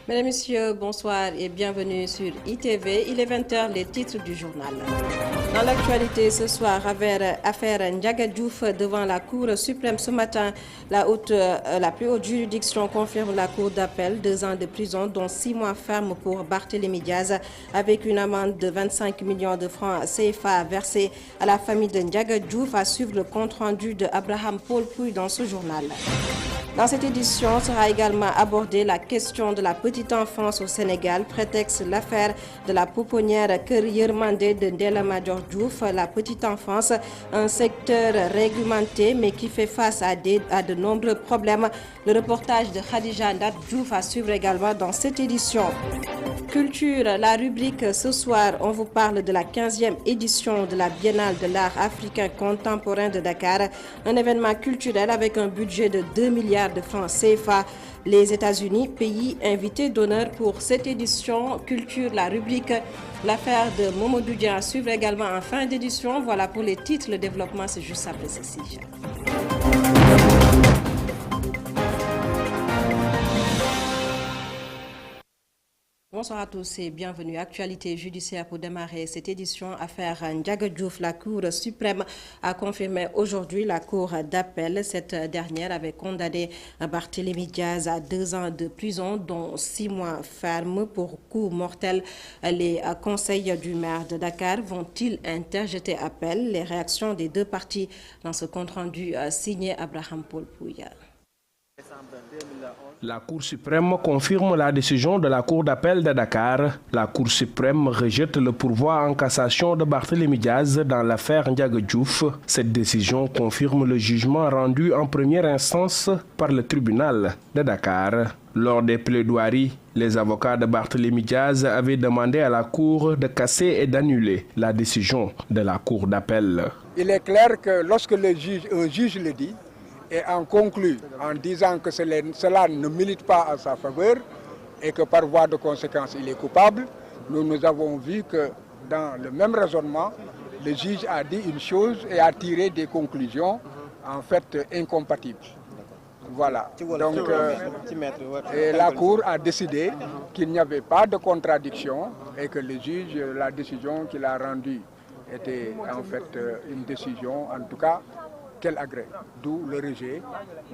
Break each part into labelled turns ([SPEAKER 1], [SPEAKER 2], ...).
[SPEAKER 1] Mesdames, Messieurs, bonsoir et bienvenue sur ITV. Il est 20h, les titres du journal. Dans l'actualité ce soir, affaire Ndiaga Diouf devant la Cour suprême ce matin, la plus haute juridiction confirme la Cour d'appel 2 ans de prison, dont 6 mois ferme pour Barthélémy Diaz, avec une amende de 25 millions de francs CFA versée à la famille de Ndiaga Diouf, à suivre le compte-rendu de Abraham Paul Pouy dans ce journal. Dans cette édition sera également abordée la question de la petite enfance au Sénégal, prétexte l'affaire de la pouponnière Keur Yermandé de Ndella Madior Diouf. La petite enfance, un secteur réglementé mais qui fait face à de nombreux problèmes. Le reportage de Khadija Ndat Diouf à suivre également dans cette édition. Culture, la rubrique ce soir, on vous parle de la 15e édition de la Biennale de l'art africain contemporain de Dakar, un événement culturel avec un budget de 2 milliards de francs CFA. Les États-Unis, pays invité d'honneur pour cette édition. Culture, la rubrique, l'affaire de Momodou Dia à suivre également en fin d'édition. Voilà pour les titres, le développement c'est juste après ceci. Bonsoir à tous et bienvenue. Actualité judiciaire pour démarrer cette édition. Affaire Ndiaga Diouf, la Cour suprême a confirmé aujourd'hui la Cour d'appel. Cette dernière avait condamné Barthélémy Diaz à 2 ans de prison, dont 6 mois ferme pour coup mortel. Les conseils du maire de Dakar vont-ils interjeter appel? Les réactions des deux parties dans ce compte-rendu signé Abraham Paul Pouy.
[SPEAKER 2] La Cour suprême confirme la décision de la Cour d'appel de Dakar. La Cour suprême rejette le pourvoi en cassation de Barthélémy Diaz dans l'affaire Ndiaga Diouf. Cette décision confirme le jugement rendu en première instance par le tribunal de Dakar. Lors des plaidoiries, les avocats de Barthélémy Diaz avaient demandé à la Cour de casser et d'annuler la décision de la Cour d'appel.
[SPEAKER 3] Il est clair que lorsque un juge le dit, et en conclut en disant que cela ne milite pas à sa faveur et que par voie de conséquence il est coupable, nous avons vu que dans le même raisonnement, le juge a dit une chose et a tiré des conclusions en fait incompatibles. Voilà. Donc la Cour a décidé qu'il n'y avait pas de contradiction et que le juge, la décision qu'il a rendue était en fait une décision, en tout cas, qu'elle agrée, d'où le rejet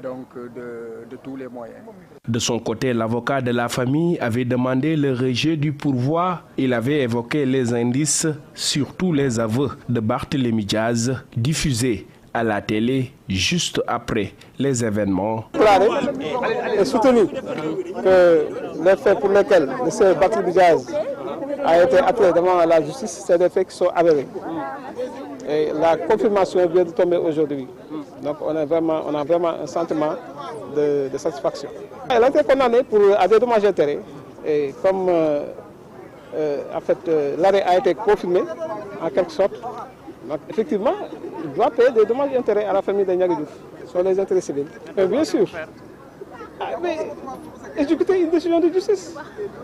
[SPEAKER 3] donc, de tous les moyens.
[SPEAKER 2] De son côté, l'avocat de la famille avait demandé le rejet du pourvoi. Il avait évoqué les indices, surtout les aveux de Barthélémy Diaz, diffusés à la télé juste après les événements.
[SPEAKER 4] Déclaré et soutenu que les faits pour lesquels M. Barthélémy Diaz a été appelé devant la justice, c'est des faits qui sont avérés. Et la confirmation vient de tomber aujourd'hui. Donc on a vraiment un sentiment de satisfaction. Elle a été condamnée à des dommages et intérêts. Et comme en fait, l'arrêt a été confirmé en quelque sorte, donc effectivement, il doit payer des dommages et intérêts à la famille de Ndiaga Diouf sur les intérêts civils. Mais bien sûr, mais exécuter une décision de justice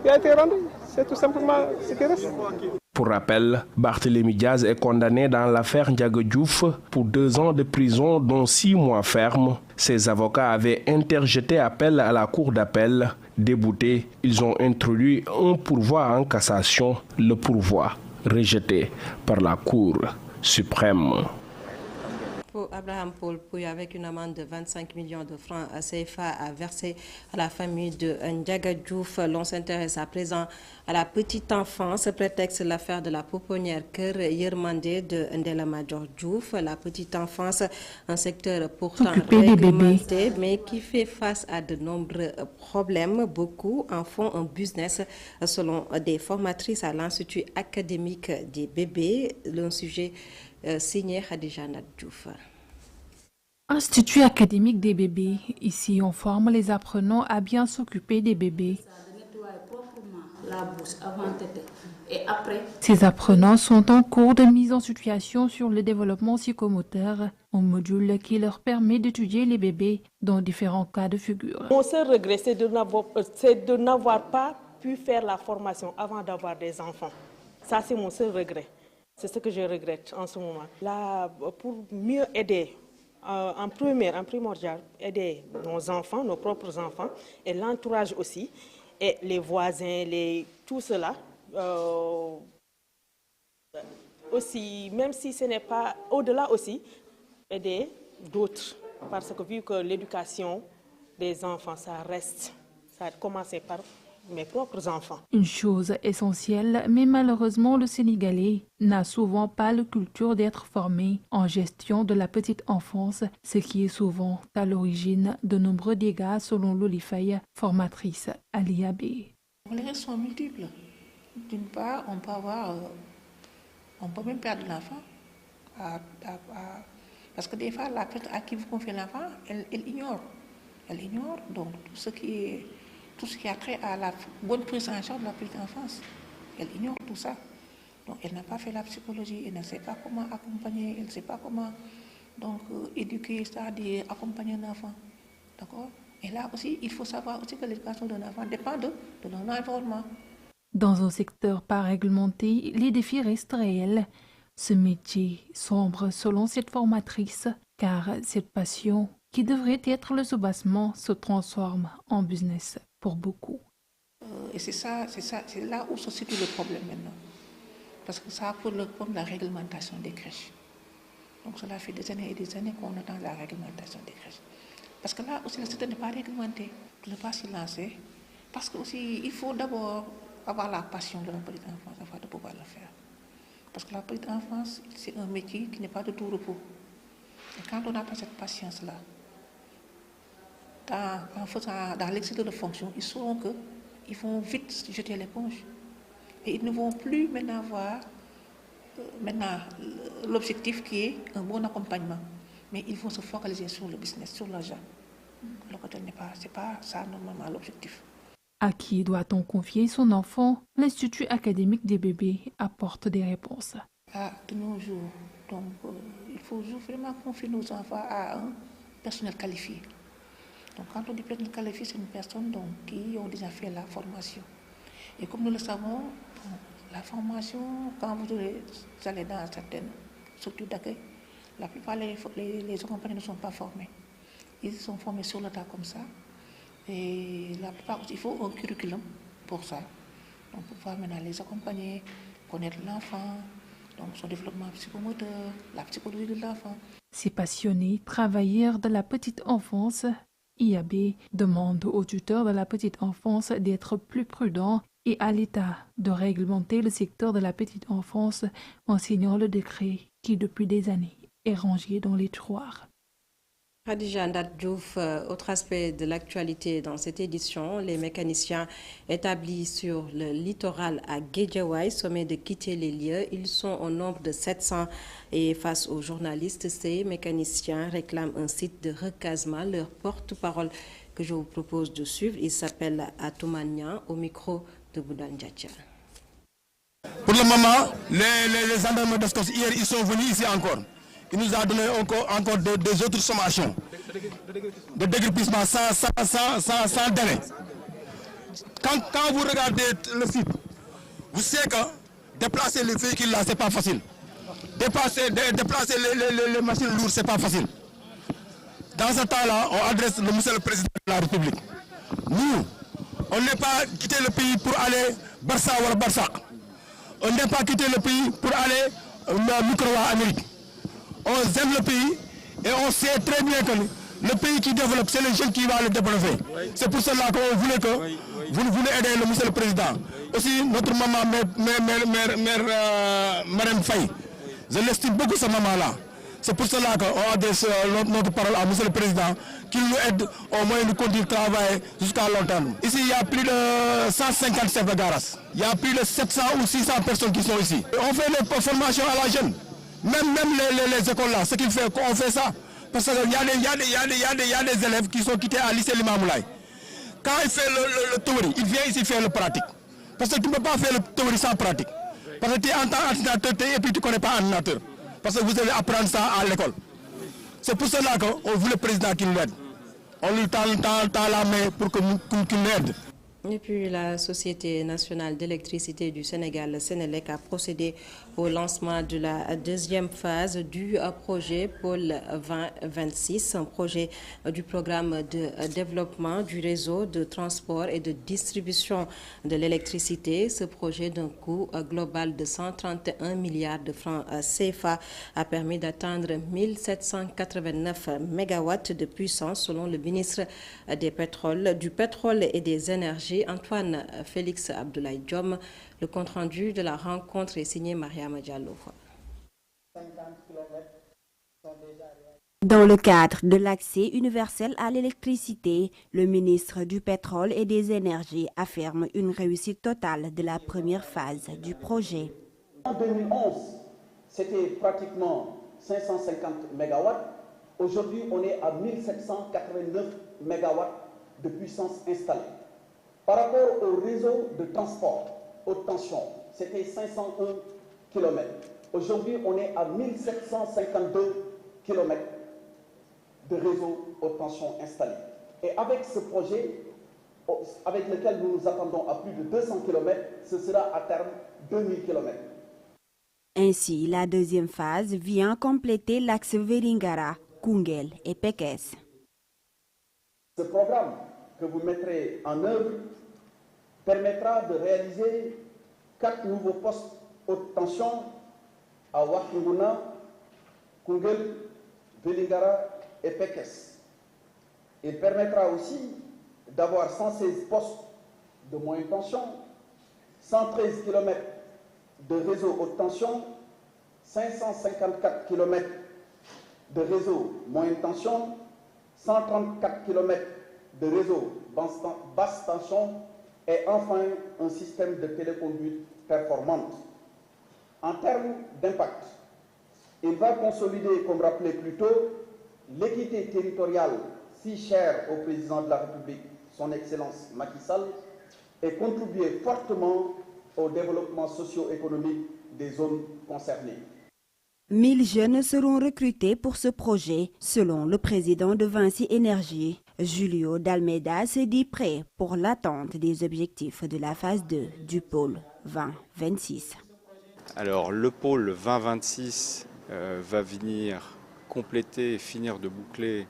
[SPEAKER 4] qui a été rendue, c'est tout simplement ce qui reste.
[SPEAKER 2] Pour rappel, Barthélémy Diaz est condamné dans l'affaire Ndiaga Diouf pour 2 ans de prison, dont 6 mois ferme. Ses avocats avaient interjeté appel à la Cour d'appel. Déboutés, ils ont introduit un pourvoi en cassation, le pourvoi rejeté par la Cour suprême.
[SPEAKER 1] Pour Abraham Paul Pouy, avec une amende de 25 millions de francs à CFA à verser à la famille de Ndiaga Diouf. L'on s'intéresse à présent à la petite enfance, prétexte l'affaire de la pouponnière Keur Yermandé de Ndella Madior Diouf. La petite enfance, un secteur pourtant réglementé, mais qui fait face à de nombreux problèmes. Beaucoup en font un business, selon des formatrices à l'Institut académique des bébés. Le sujet signé Khadija Ndat Diouf.
[SPEAKER 5] Institut académique des bébés. Ici, on forme les apprenants à bien s'occuper des bébés. Ces apprenants sont en cours de mise en situation sur le développement psychomoteur, un module qui leur permet d'étudier les bébés dans différents cas de figure.
[SPEAKER 6] Mon seul regret, c'est de n'avoir pas pu faire la formation avant d'avoir des enfants. Ça, c'est mon seul regret. C'est ce que je regrette en ce moment. Là, pour mieux aider, en primordial, aider nos enfants, nos propres enfants, et l'entourage aussi, et les voisins, tout cela. Aussi, même si ce n'est pas au-delà aussi, aider d'autres. Parce que vu que l'éducation des enfants, ça a commencé par mes propres enfants.
[SPEAKER 5] Une chose essentielle, mais malheureusement le Sénégalais n'a souvent pas la culture d'être formé en gestion de la petite enfance, ce qui est souvent à l'origine de nombreux dégâts selon Loli Faye, formatrice à l'IAB.
[SPEAKER 7] Les risques sont multiples. D'une part, on peut même perdre l'enfant. Parce que des fois, la personne à qui vous confiez l'enfant, elle ignore. Elle ignore donc tout ce qui a trait à la bonne prise en charge de la petite enfance. Elle ignore tout ça. Donc elle n'a pas fait la psychologie, elle ne sait pas comment accompagner, elle ne sait pas comment éduquer, c'est-à-dire accompagner un enfant. D'accord? Et là aussi, il faut savoir aussi que l'éducation d'un enfant dépend de son environnement.
[SPEAKER 5] Dans un secteur pas réglementé, les défis restent réels. Ce métier sombre selon cette formatrice, car cette passion, qui devrait être le soubassement, se transforme en business pour beaucoup.
[SPEAKER 7] Et c'est là où se situe le problème maintenant. Parce que ça pose le problème de la réglementation des crèches. Donc cela fait des années et des années qu'on attend la réglementation des crèches. Parce que là aussi, le secteur n'est pas réglementé, ne pas s'y lancer. Parce que aussi, il faut d'abord avoir la passion de la petite enfance afin de pouvoir le faire. Parce que la petite enfance, c'est un métier qui n'est pas de tout repos. Et quand on n'a pas cette patience-là, dans l'exercice de fonction, ils sauront qu'ils vont vite jeter l'éponge. Et ils ne vont plus maintenant avoir l'objectif qui est un bon accompagnement. Mais ils vont se focaliser sur le business, sur l'argent. Alors que c'est pas ça normalement l'objectif.
[SPEAKER 5] À qui doit-on confier son enfant? L'Institut académique des bébés apporte des réponses.
[SPEAKER 7] De nos jours, donc, il faut vraiment confier nos enfants à un personnel qualifié. Donc, quand on dit personnel qualifié, c'est une personne qui a déjà fait la formation. Et comme nous le savons, la formation, quand vous allez dans certaines structures d'accueil, la plupart les accompagnants ne sont pas formés. Ils sont formés sur le tas comme ça. Et la plupart, il faut un curriculum pour ça. Donc, pour pouvoir maintenant les accompagner, connaître l'enfant, donc son développement psychomoteur, la psychologie de l'enfant.
[SPEAKER 5] Ces passionnés travailleurs de la petite enfance, IAB demande aux tuteurs de la petite enfance d'être plus prudents et à l'État de réglementer le secteur de la petite enfance en signant le décret qui, depuis des années, est rangé dans les tiroirs.
[SPEAKER 1] Khadija Ndat Diouf, autre aspect de l'actualité dans cette édition, les mécaniciens établis sur le littoral à Guédiawaye sommet de quitter les lieux. Ils sont au nombre de 700 et face aux journalistes, ces mécaniciens réclament un site de recasement. Leur porte-parole que je vous propose de suivre, il s'appelle Atoumania, au micro de Boudan Djatia.
[SPEAKER 8] Pour le moment, les gendarmes d'Escos, hier, ils sont venus ici encore. Il nous a donné encore des autres sommations de déguerpissement sans délai. Quand vous regardez le site, vous savez que déplacer les véhicules là, c'est pas facile. Déplacer les machines lourdes, c'est pas facile. Dans ce temps-là, on adresse le monsieur le président de la République. Nous, on n'est pas quitté le pays pour aller Barça ou Barsac. On n'est pas quitté le pays pour aller Micro-Amérique. On aime le pays et on sait très bien que le pays qui développe, c'est les jeunes qui vont le développer. C'est pour cela qu'on voulait que vous voulez aider le monsieur le président. Aussi, notre maman, Madame Faye, je l'estime beaucoup, cette maman-là. C'est pour cela qu'on adresse notre parole à monsieur le président, qu'il nous aide au moins de continuer de travailler jusqu'à longtemps. Ici, il y a plus de 150 chefs de garage. Il y a plus de 700 ou 600 personnes qui sont ici. On fait les formations à la jeune. Même les écoles là, ce qu'il fait, on fait ça. Parce qu'il y a des élèves qui sont quittés à lycée Limamoulaye. Quand il fait le théorie, il vient ici faire le pratique. Parce que tu ne peux pas faire le théorie sans pratique. Parce que tu es en tant qu'ordinateur et puis tu ne connais pas un ordinateur. Parce que vous allez apprendre ça à l'école. C'est pour cela qu'on veut le président qui nous aide. On lui tend la main pour qu'il nous aide.
[SPEAKER 1] Et puis la Société nationale d'électricité du Sénégal, le Sénélec, a procédé au lancement de la deuxième phase du projet Pôle 2026, un projet du programme de développement du réseau de transport et de distribution de l'électricité. Ce projet d'un coût global de 131 milliards de francs CFA a permis d'atteindre 1789 MW de puissance selon le ministre du pétrole et des énergies, Antoine Félix Abdoulaye Diom. Le compte-rendu de la rencontre est signé Mariama Diallo.
[SPEAKER 9] Dans le cadre de l'accès universel à l'électricité, le ministre du Pétrole et des Énergies affirme une réussite totale de la première phase du projet.
[SPEAKER 10] En 2011, c'était pratiquement 550 MW. Aujourd'hui, on est à 1789 MW de puissance installée. Par rapport au réseau de transport haute tension, c'était 501 km. Aujourd'hui, on est à 1752 km de réseau haute tension installé. Et avec ce projet, avec lequel nous nous attendons à plus de 200 km, ce sera à terme 2000 km.
[SPEAKER 9] Ainsi, la deuxième phase vient compléter l'axe Vélingara, Koungheul et Pekes.
[SPEAKER 10] Ce programme que vous mettrez en œuvre permettra de réaliser 4 nouveaux postes haute tension à Wakinguna, Koungheul, Vélingara et Pekes. Il permettra aussi d'avoir 116 postes de moyenne tension, 113 km de réseau haute tension, 554 km de réseau moyenne tension, 134 km de réseau basse tension et enfin un système de téléconduite performante. En termes d'impact, il va consolider, comme rappelé plus tôt, l'équité territoriale si chère au président de la République, son Excellence Macky Sall, et contribuer fortement au développement socio-économique des zones concernées.
[SPEAKER 9] 1000 jeunes seront recrutés pour ce projet, selon le président de Vinci Énergie. Julio D'Almeida se dit prêt pour l'atteinte des objectifs de la phase 2 du pôle 2026.
[SPEAKER 11] Alors le pôle 2026 va venir compléter et finir de boucler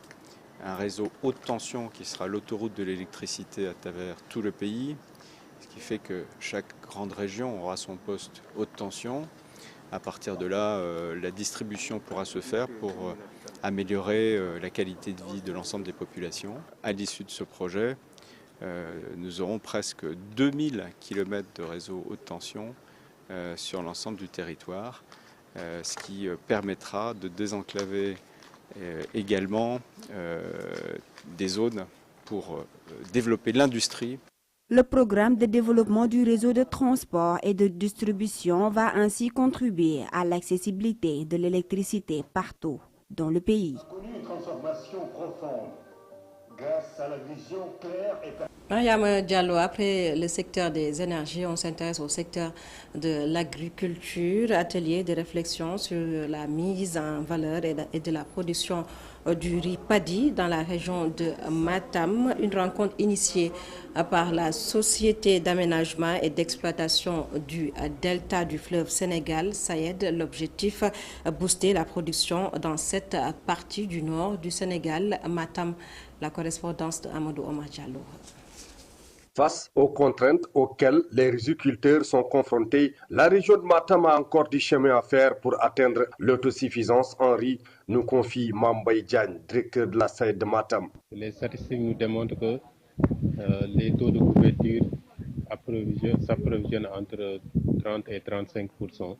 [SPEAKER 11] un réseau haute tension qui sera l'autoroute de l'électricité à travers tout le pays, ce qui fait que chaque grande région aura son poste haute tension. À partir de là, la distribution pourra se faire pour améliorer la qualité de vie de l'ensemble des populations. À l'issue de ce projet, nous aurons presque 2000 km de réseau haute tension sur l'ensemble du territoire, ce qui permettra de désenclaver également des zones pour développer l'industrie.
[SPEAKER 9] Le programme de développement du réseau de transport et de distribution va ainsi contribuer à l'accessibilité de l'électricité partout dans le pays.
[SPEAKER 12] Une transformation profonde grâce à la vision claire et
[SPEAKER 1] Mariama Diallo, après le secteur des énergies, on s'intéresse au secteur de l'agriculture, atelier de réflexion sur la mise en valeur et de la production du riz paddy dans la région de Matam. Une rencontre initiée par la Société d'aménagement et d'exploitation du delta du fleuve Sénégal, SAED. L'objectif, booster la production dans cette partie du nord du Sénégal, Matam. La correspondance de Amadou Omar Diallo.
[SPEAKER 13] Face aux contraintes auxquelles les riziculteurs sont confrontés, la région de Matam a encore du chemin à faire pour atteindre l'autosuffisance en riz, nous confie Mambay Diagne, directeur de la SAED de Matam.
[SPEAKER 14] Les statistiques nous démontrent que les taux de couverture s'approvisionnent entre 30 et 35%.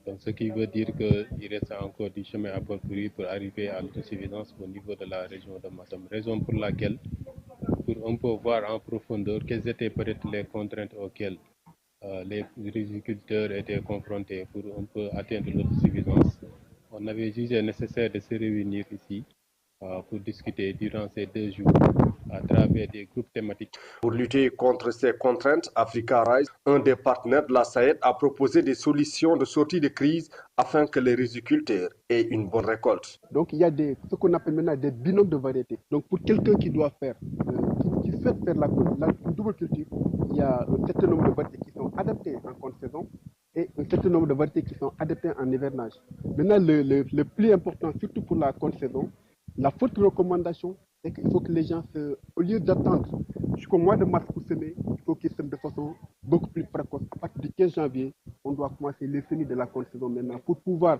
[SPEAKER 14] Donc, ce qui veut dire qu'il reste encore du chemin à parcourir pour arriver à l'autosuffisance au niveau de la région de Matam. Raison pour laquelle, pour un peu voir en profondeur quelles étaient peut-être les contraintes auxquelles les riziculteurs étaient confrontés pour un peu atteindre l'autosuffisance, on avait jugé nécessaire de se réunir ici pour discuter durant ces 2 jours à travers des groupes thématiques.
[SPEAKER 13] Pour lutter contre ces contraintes, Africa Rise, un des partenaires de la SAED, a proposé des solutions de sortie de crise afin que les riziculteurs aient une bonne récolte.
[SPEAKER 15] Donc il y a ce qu'on appelle maintenant des binômes de variétés. Donc pour quelqu'un qui doit faire, qui souhaite faire la double culture, il y a un certain nombre de variétés qui sont adaptées en contre-saison et un certain nombre de variétés qui sont adaptées en hivernage. Maintenant, le plus important, surtout pour la contre-saison, la forte recommandation, c'est qu'il faut que les gens, au lieu d'attendre jusqu'au mois de mars pour semer, il faut qu'ils sèment de façon beaucoup plus précoce. À partir du 15 janvier, on doit commencer les semis de la contre-saison maintenant pour pouvoir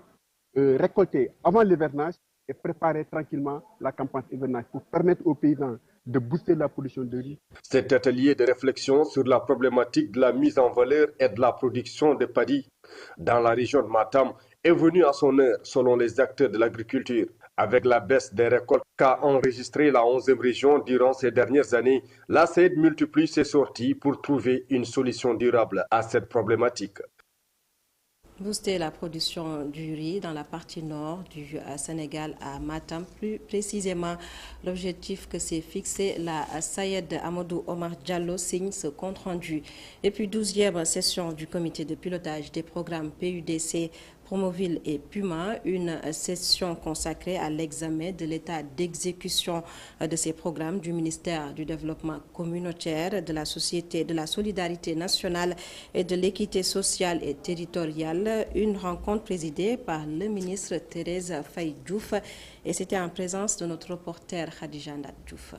[SPEAKER 15] récolter avant l'hivernage et préparer tranquillement la campagne hivernage pour permettre aux paysans de booster la production de riz.
[SPEAKER 13] Cet atelier de réflexion sur la problématique de la mise en valeur et de la production de paddy dans la région de Matam est venu à son heure selon les acteurs de l'agriculture. Avec la baisse des récoltes qu'a enregistré la 11e région durant ces dernières années, la CED multiplie ses sorties pour trouver une solution durable à cette problématique.
[SPEAKER 1] Booster la production du riz dans la partie nord du Sénégal à Matam. Plus précisément, l'objectif que s'est fixé la Sayed Amadou Omar Diallo signe ce compte rendu. Et puis 12e session du comité de pilotage des programmes PUDC, Promoville et Puma, une session consacrée à l'examen de l'état d'exécution de ces programmes du ministère du Développement communautaire, de la Société de la Solidarité nationale et de l'équité sociale et territoriale. Une rencontre présidée par le ministre Thérèse Faye Diouf et c'était en présence de notre reporter Khadija Ndat Diouf.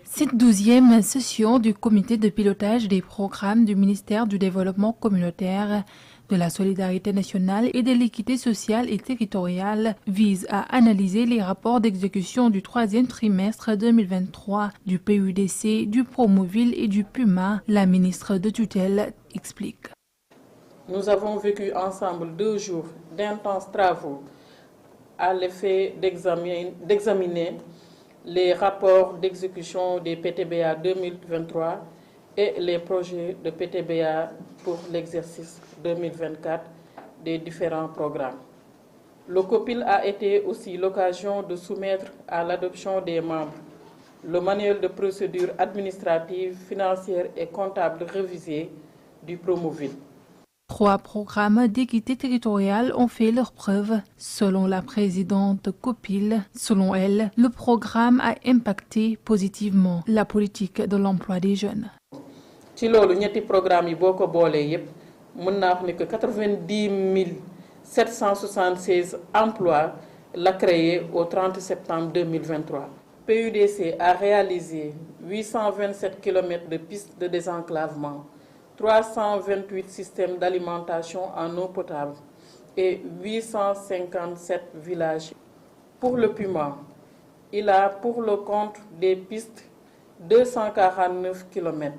[SPEAKER 5] Cette 12e session du comité de pilotage des programmes du ministère du Développement communautaire, de la solidarité nationale et de l'équité sociale et territoriale vise à analyser les rapports d'exécution du 3e trimestre 2023 du PUDC, du Promoville et du Puma. La ministre de tutelle explique.
[SPEAKER 6] Nous avons vécu ensemble 2 jours d'intenses travaux à l'effet d'examiner les rapports d'exécution des PTBA 2023 et les projets de PTBA pour l'exercice 2024 des différents programmes. Le COPIL a été aussi l'occasion de soumettre à l'adoption des membres le manuel de procédure administrative, financière et comptable révisé du Promoville.
[SPEAKER 5] 3 programmes d'équité territoriale ont fait leurs preuves. Selon la présidente COPIL, selon elle, le programme a impacté positivement la politique de l'emploi des jeunes.
[SPEAKER 6] ci loolu ñetti programme yi boo ko boolee yépp mën naa wax ne que 90 776 emplois la créé au 30 septembre 2023. PUDC a réalisé 827 km de pistes de désenclavement, 328 systèmes d'alimentation en eau potable et 857 villages. Pour le Puma, il a pour le compte des pistes 249 km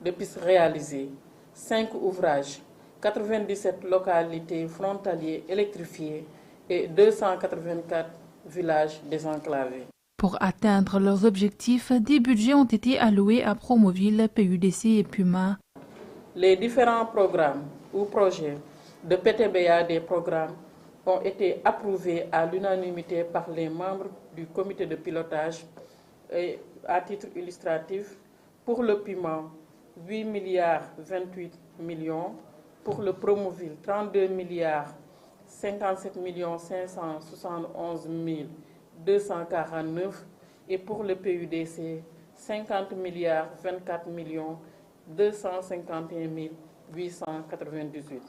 [SPEAKER 6] de pistes réalisées, 5 ouvrages, 97 localités frontalières électrifiées et 284 villages désenclavés.
[SPEAKER 5] Pour atteindre leurs objectifs, des budgets ont été alloués à Promoville, PUDC et Puma.
[SPEAKER 6] Les différents programmes ou projets de PTBA des programmes ont été approuvés à l'unanimité par les membres du comité de pilotage. Et à titre illustratif, pour le Puma, 8 milliards 28 millions, pour le Promoville, 32 milliards 57 millions 571 249 et pour le PUDC, 50 milliards 24 millions 251 898.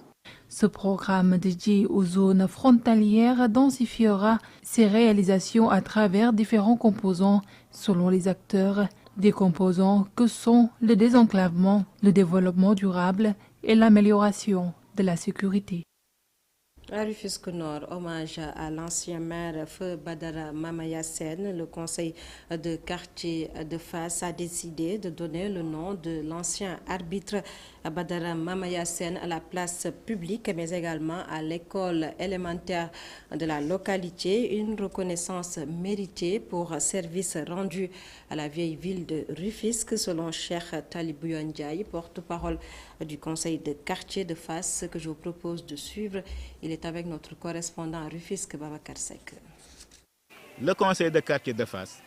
[SPEAKER 5] Ce programme dédié aux zones frontalières densifiera ses réalisations à travers différents composants selon les acteurs, des composants que sont le désenclavement, le développement durable et l'amélioration de la sécurité.
[SPEAKER 1] À Rufisque Nord, hommage à l'ancien maire Feu Badara Mamaya Sène, le conseil de quartier de Fass a décidé de donner le nom de l'ancien arbitre Badara Mamaya Sène à la place publique, mais également à l'école élémentaire de la localité. Une reconnaissance méritée pour service rendu à la vieille ville de Rufisque, selon Cheikh Talibou Ndiaye, porte-parole du conseil de quartier de Fass, que je vous propose de suivre. Il est avec notre correspondant à Rufisque, Babacar Seck.
[SPEAKER 16] Le conseil de quartier de Fass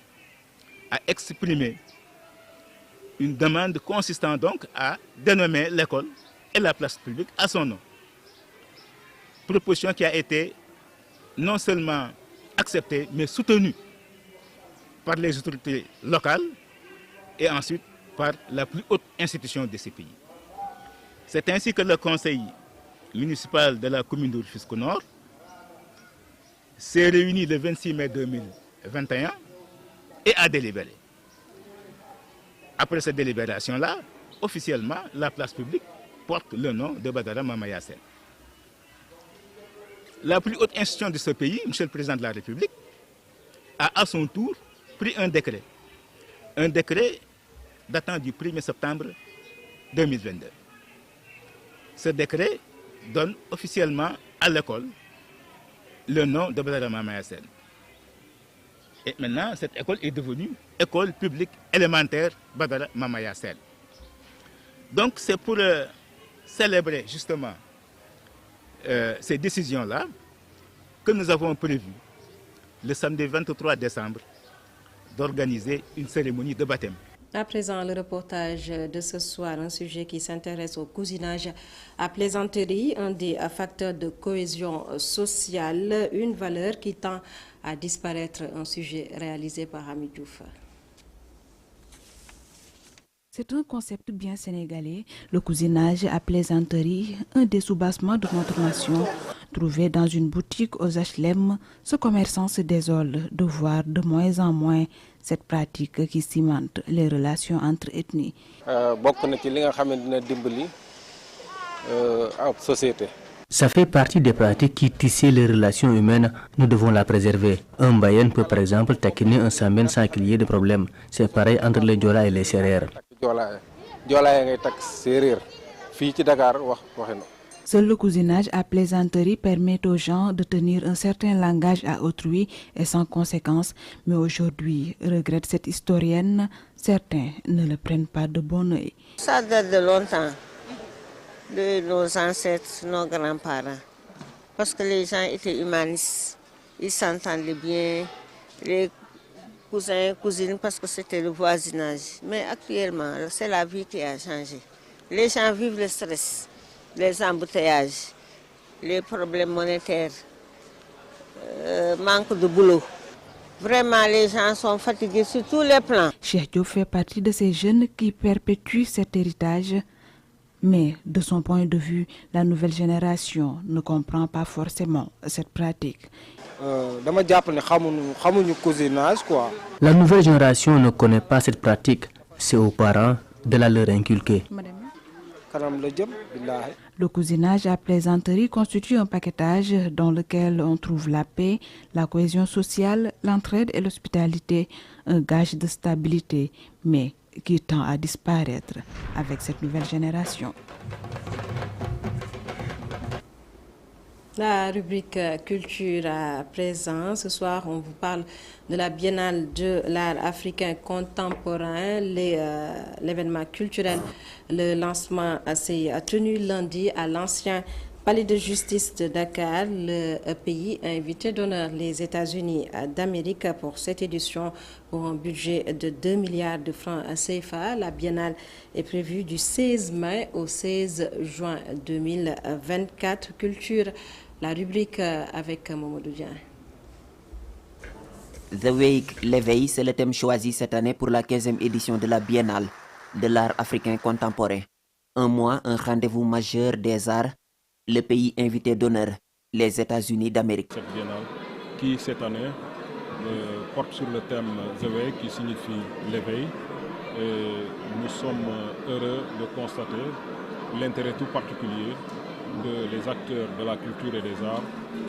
[SPEAKER 16] a exprimé une demande consistant donc à dénommer l'école et la place publique à son nom. Proposition qui a été non seulement acceptée, mais soutenue par les autorités locales et ensuite par la plus haute institution de ce pays. C'est ainsi que le conseil municipal de la commune de Rufisque Nord s'est réuni le 26 mai 2021 et a délibéré. Après cette délibération-là, officiellement, la place publique porte le nom de Badara Mamaya Sène. La plus haute institution de ce pays, M. le Président de la République, a à son tour pris un décret datant du 1er septembre 2022. Ce décret donne officiellement à l'école le nom de Badara Mamaya Sène. Et maintenant, cette école est devenue école publique élémentaire Badara Mamaya Sène. Donc c'est pour célébrer justement ces décisions-là que nous avons prévu le samedi 23 décembre d'organiser une cérémonie de baptême.
[SPEAKER 1] À présent, le reportage de ce soir, un sujet qui s'intéresse au cousinage à plaisanterie, un des facteurs de cohésion sociale, une valeur qui tend à disparaître, un sujet réalisé par Ami Diouf.
[SPEAKER 9] C'est un concept bien sénégalais, le cousinage à plaisanterie, un des soubassements de notre nation. Trouvé dans une boutique aux HLM, ce commerçant se désole de voir de moins en moins cette pratique qui cimente les relations entre ethnies.
[SPEAKER 17] Ça fait partie des pratiques qui tissaient les relations humaines. Nous devons la préserver. Un Bayen peut par exemple taquiner un Sambène sans qu'il y ait de problème. C'est pareil entre les Diola et les Sérères.
[SPEAKER 9] Seul le cousinage à plaisanterie permet aux gens de tenir un certain langage à autrui et sans conséquence. Mais aujourd'hui, regrette cette historienne, certains ne le prennent pas de bon œil.
[SPEAKER 18] Ça date de longtemps, de nos ancêtres, nos grands-parents. Parce que les gens étaient humanistes, ils s'entendaient bien, les cousins, cousines, parce que c'était le voisinage. Mais actuellement, c'est la vie qui a changé. Les gens vivent le stress, les embouteillages, les problèmes monétaires, manque de boulot. Vraiment, les gens sont fatigués sur tous les plans.
[SPEAKER 9] Cheikh Diop fait partie de ces jeunes qui perpétuent cet héritage. Mais de son point de vue, la nouvelle génération ne comprend pas forcément cette pratique.
[SPEAKER 17] La nouvelle génération ne connaît pas cette pratique. C'est aux parents de la leur inculquer.
[SPEAKER 9] Le cousinage à plaisanterie constitue un paquetage dans lequel on trouve la paix, la cohésion sociale, l'entraide et l'hospitalité, un gage de stabilité, mais qui tend à disparaître avec cette nouvelle génération.
[SPEAKER 1] La rubrique culture à présent. Ce soir, on vous parle de la Biennale de l'art africain contemporain, l'événement culturel. Le lancement s'est tenu lundi à l'ancien Palais de justice de Dakar. Le pays a invité d'honneur les États-Unis d'Amérique pour cette édition pour un budget de 2 milliards de francs CFA. La biennale est prévue du 16 mai au 16 juin 2024. Culture, la rubrique avec Mamadou Dieng.
[SPEAKER 19] The Wake, l'éveil, c'est le thème choisi cette année pour la 15e édition de la Biennale de l'art africain contemporain. Un mois, un rendez-vous majeur des arts. Le pays invité d'honneur, les États-Unis d'Amérique.
[SPEAKER 20] Cette biennale qui, cette année, porte sur le thème The Way, qui signifie l'éveil. Nous sommes heureux de constater l'intérêt tout particulier que les acteurs de la culture et des arts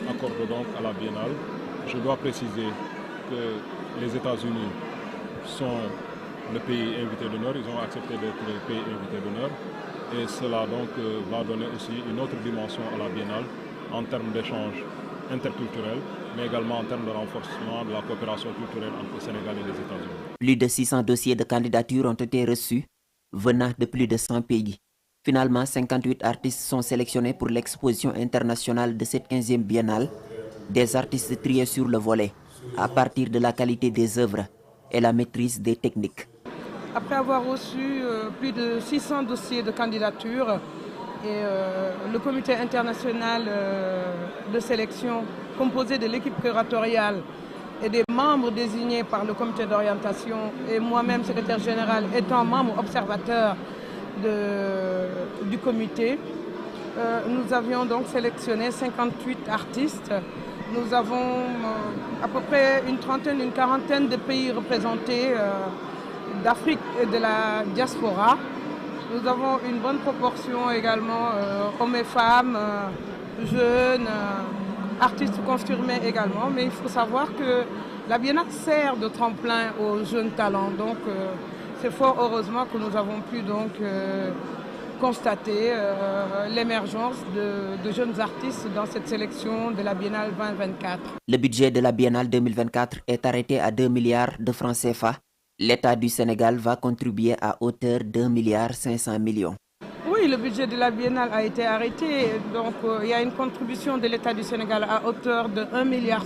[SPEAKER 20] accordent donc à la biennale. Je dois préciser que les États-Unis sont le pays invité d'honneur, ils ont accepté d'être le pays invité d'honneur. Et cela donc va donner aussi une autre dimension à la biennale en termes d'échanges interculturels, mais également en termes de renforcement de la coopération culturelle entre le Sénégal et les États-Unis.
[SPEAKER 19] Plus de 600 dossiers de candidature ont été reçus, venant de plus de 100 pays. Finalement, 58 artistes sont sélectionnés pour l'exposition internationale de cette 15e biennale. Des artistes triés sur le volet, à partir de la qualité des œuvres et la maîtrise des techniques.
[SPEAKER 21] Après avoir reçu plus de 600 dossiers de candidature, et le comité international de sélection composé de l'équipe curatoriale et des membres désignés par le comité d'orientation et moi-même, secrétaire général, étant membre observateur du comité. Nous avions donc sélectionné 58 artistes. Nous avons à peu près une quarantaine de pays représentés d'Afrique et de la diaspora. Nous avons une bonne proportion également hommes et femmes, jeunes, artistes confirmés également. Mais il faut savoir que la Biennale sert de tremplin aux jeunes talents. Donc c'est fort heureusement que nous avons pu donc constater l'émergence de jeunes artistes dans cette sélection de la Biennale 2024.
[SPEAKER 19] Le budget de la Biennale 2024 est arrêté à 2 milliards de francs CFA. L'État du Sénégal va contribuer à hauteur d'1,5 milliard.
[SPEAKER 21] Oui, le budget de la Biennale a été arrêté. Donc il y a une contribution de l'État du Sénégal à hauteur de 1,5 milliard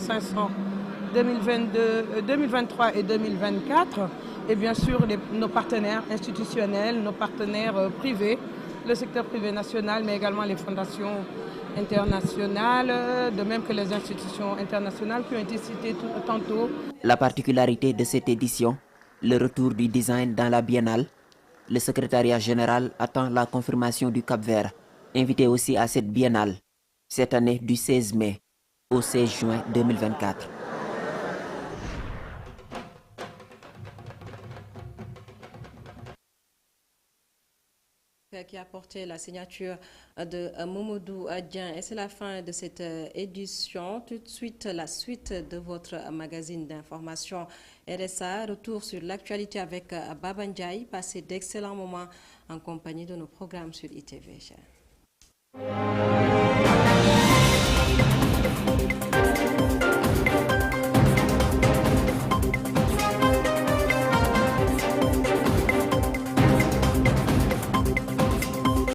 [SPEAKER 21] 2023 et 2024. Et bien sûr nos partenaires institutionnels, nos partenaires privés, le secteur privé national, mais également les fondations internationales, de même que les institutions internationales qui ont été citées tantôt.
[SPEAKER 19] La particularité de cette édition, le retour du design dans la Biennale. Le secrétariat général attend la confirmation du Cap-Vert, invité aussi à cette Biennale, cette année du 16 mai au 16 juin 2024.
[SPEAKER 1] Qui a porté la signature de Mamadou Adjan. Et c'est la fin de cette édition. Tout de suite, la suite de votre magazine d'information RSA. Retour sur l'actualité avec Baba Ndiaye. Passez d'excellents moments en compagnie de nos programmes sur ITV.